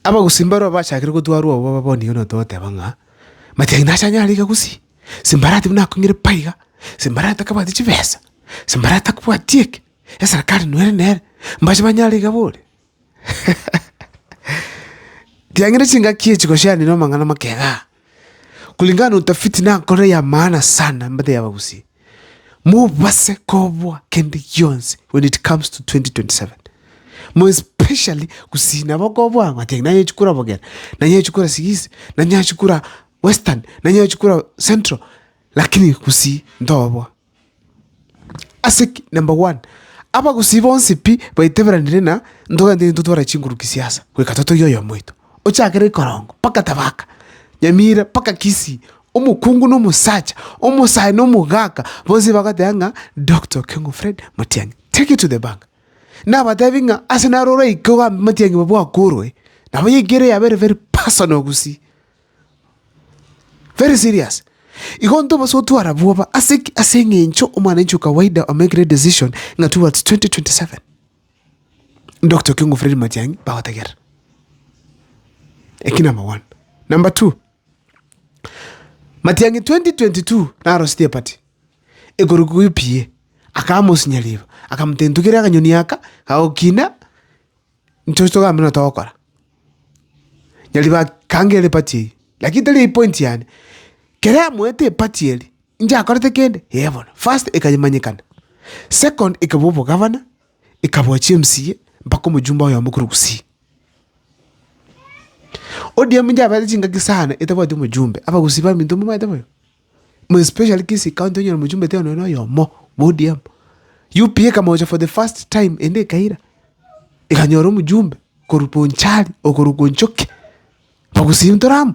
Abagusii mbaro bachakire gutwarwa abo baboni yono tote banga Matiang'i nachanyali Abagusii simbarati mna kungire paiga simbarati kabati chibesa simbarati kwa tiek ya serikali nere mbaje banyali gabole Tiangire chinga kiechiko shani no mangana makega kulingana utafiti na kore ya maana sana mbate ya Abagusii mu base kobwa kendi yonse when it comes to 2027 more especially kusina bakobwa Matiang'i na yechukura bogera na yechukura sigisi na yechukura western na yechukura central lakini Gusii ndobwa asik number 1 Abagusii bonse pi baitebera ndirena ndoga ndi tutwara chinguru kisiasa kwe katoto yoyo mwito ochakire korongo paka tabaka Nyamira paka Kisii umukungu no musacha omusai no mugaka bonse bakatenga Dr. Kengo Fred Matiang'i take it to the bank na batavinga asenarora ikoga Matiang'i babwa kurwe na bayigere ya very personal Gusii very serious igonto basotu arabuwa asengencho umwana ncho kawaida o make a decision nga towards 2027 Dr. Kengo Fred Matiang'i bawatager eki number 1 number 2 Matiang'i 2022 na rostie party egorugu pie akamos nyaliva akamtendukira akanyoni yaka kaokina ntosto gamina tawakora nyaliva kangele party lakini tele point yani kera mwete party eli nja akorete kende heaven first ekanyimanyikana second ikabobo governor ikabwa CMC mpaka mujumba ya mukuru Gusii ODM nja bali chinga kisana etabo ndi mujumbe Abagusii ba minto mama etabo mo especially Kisii county nyo mujumbe teno no yo mo ODM UPA kama oja for the first time ende kaira ikanyoro mujumbe koruponchali okorugonchoke Abagusii mtoramu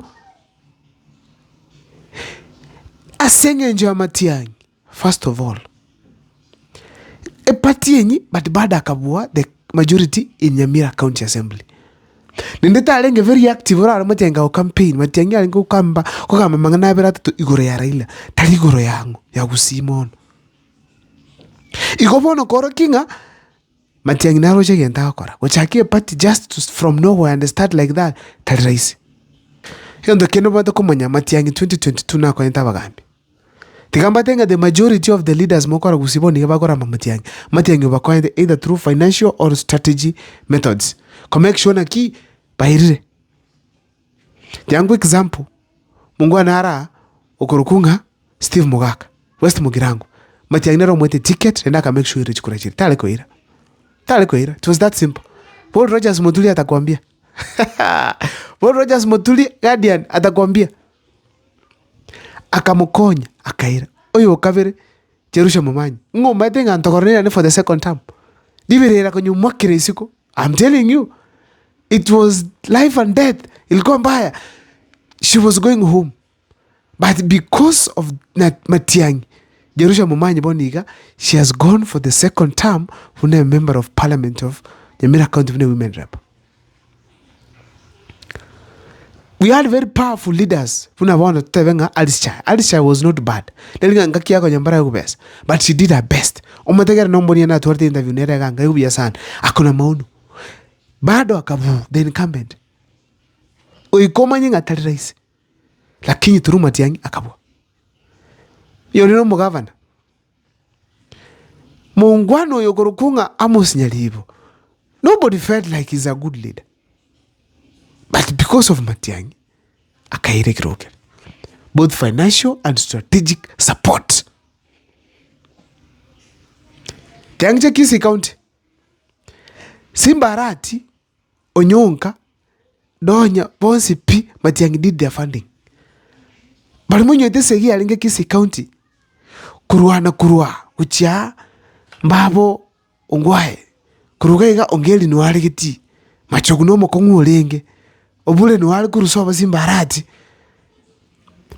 asenge nje wa Matiang'i first of all e party yenyi but bada akabua the majority in Nyamira County Assembly nindeta alenge very active ora Matiang'i o campaign Matiang'i alenge ukamba kokama mangana bera tu igoro ya Raila tali igoro yangu ya Gusii mono ikobono koro kinga Matiang'i naro chege ntakora wachakie party just from nowhere and start like that tali raisi yondo keno bado kumanya Matiang'i 2022 na kwa ntabagambi tigamba tenga the majority of the leaders mokora Gusii boni bagora Matiang'i bakwa either through financial or strategy methods to make sure na ki bairire yangu example mungu anara okorukunga Steve Mugaka West Mugirango Matiang'i nero mwete ticket nenda ka make sure reach kura chiri tale koira it was that simple Paul Rogers Motuli atakwambia Paul Rogers Motuli Guardian atakwambia akamukonya akaira oyo kavere Jerusha Momanyi ngoma tenga ntokorera for the second time liberera konyu mwakire isiko I'm telling you it was life and death ilikuwa mbaya she was going home but because of Matiang'i Jerusha Momanyi boniga she has gone for the second term when a member of parliament of Nyamira County women rep. We had very powerful leaders. Alisha was not bad. But she did her best. Interview akona maunu. Bado akabu the incumbent. Oikoma nyinga tali raisi. Lakini through Matiang'i akabu. Yonino mo governor. Muungwano yokorukunga Amos Nyalivo. Nobody felt like he's a good leader. But because of Matiang'i, akaire kiroke. Both financial and strategic support. Tiang'che Kisii County. Simbarati, Onyonka, Donya, Bonsi P, Matiang'i did their funding. Balimunyo itesegi alinge Kisii County. Kurua, Uchia, Mbabo, Ongwae. Kurugaiga ongeli nuwale giti. Machogunomo kongu olenge. Obule nuwale kurusoba Simbarati.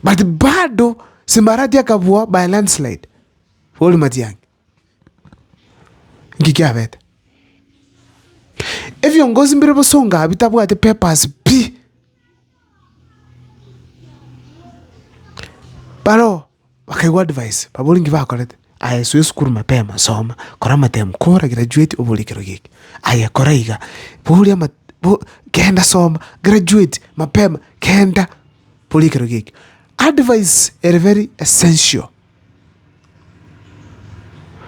But bado Simbarati akabua by landslide. Holi Matiang'i. Ngikia bete. If yongozi mbirebo songa habitabu ate papers pi. Balo wakaiwa advice. Babuli ngiva kolete. Aya suwe sukuru mapema soma. Kora matem kora graduate obuli kirogeki. Aya kora iga. kenda soma graduate mapema kenda polikero geki. Advice are very essential.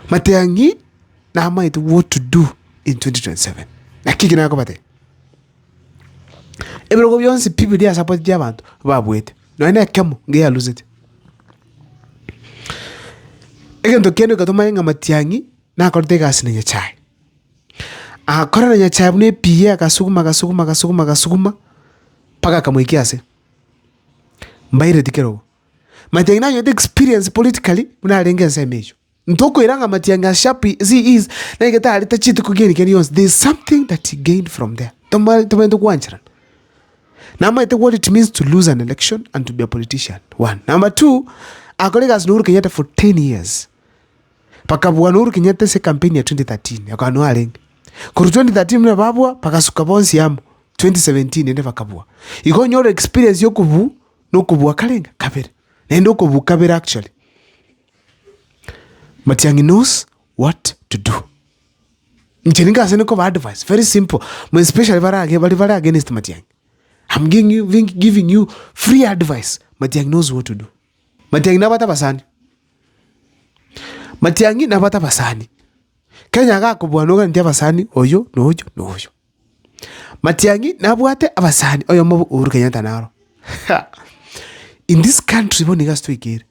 Matiang'i na might what to do in 2027. Na kiki na akobate. Ebro go beyonce people dia support dia bantu babwete. No ina kemo nge ya lose it. Egento kendo katoma nga Matiang'i na korte gas na nyachai. Akora na nyachai bune piye kasuguma paka kamwikiase. Mbaire tikero. Matiang'i na yote experience politically muna alengenza emejo. Ntoko iranga Matiang'i shapi is na igeta alita chitu kugeni keniyons. There's something that he gained from there. Tomendo kuanchira. Number what it means to lose an election and to be a politician. 1. Number 2, akolega Uhuru Kenyatta for 10 years. Pakabwa Uhuru Kenyatta se campaign ya 2013. Yakanwa alengi. Kuru 2013 mna babwa pakasuka bonsi yamu. 2017 ende pakabwa. Iko nyoro experience yokubu no kubu akalenga kabere. Nendo kubu kabere actually. Matiang'i knows what to do. Mcheninga asene kwa advice. Very simple. Mo especially vara against Matiang'i. I'm giving you free advice. Matiang'i knows what to do. Matiang'i nabata basani. Matiang'i nabata basani. Kenya ga kubwanoga ntia basani oyo no oyo. Matiang'i nabwate abasani oyo mbo Uhuru Kenyatta naro. In this country bo niga stoikere.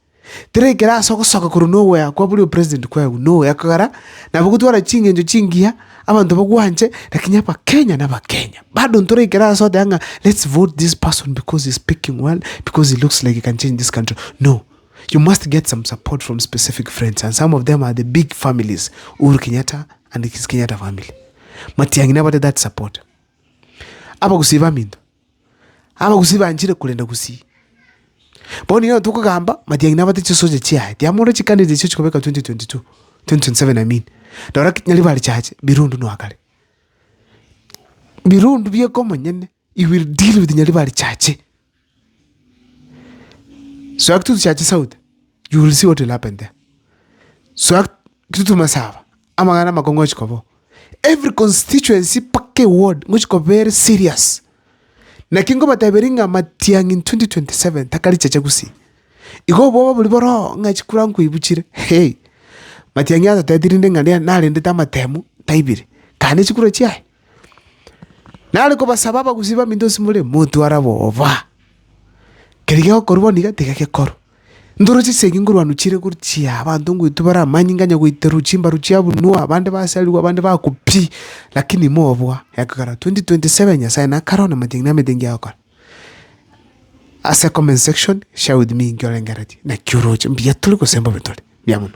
Tere kera soko kuru nowhere kwa buli president kwa no yakagara na bugutwara chingenjo chingia abantu bagwanje lakini hapa Kenya na Kenya bado ntore kera sote anga let's vote this person because he's speaking well, because he looks like he can change this country. No, you must get some support from specific friends, and some of them are the big families, Uhuru Kenyatta and his Kenyatta family. Matiang'i never did that support. Abagusii mindo Abagusii banjire kulenda Gusii. Boni yo tuko gamba Matiang'i nabate chisoje chiaye. Tiamoro chikandidate chicho kubeka 2027 I mean. Dora nyali bali chache birundu no akale. Birundu biye komo nyene. You will deal with nyali bali chache. So aktu chache south. You will see what will happen there. So aktu masava. Amangana makongo chikobo. Every constituency pake ward ngochiko very serious. Na kingo bataberinga Matiang'i in 2027 takali chache Gusii. Iko boba buliboro ngachikura nkuibuchire. Hey. Matiang'i ata tadirinde ngania nalinde tamatemu taibire. Kane chikura chiaye. Nale ko basaba Abagusii mindo simule mutu arabova. Kerige korubo niga tegake koro. Ndoro chisegi nguru anuchire kurchia abantu ngwitubara manyinganya gwiteru chimba ruchia bunwa abande basali abande bakupi lakini mobwa yakagara 2027 ya na karona Matiang'i na medengi yako. As a comment section share with me ngyolengarati na kyuroche mbiya tuliko semba betole byamuno.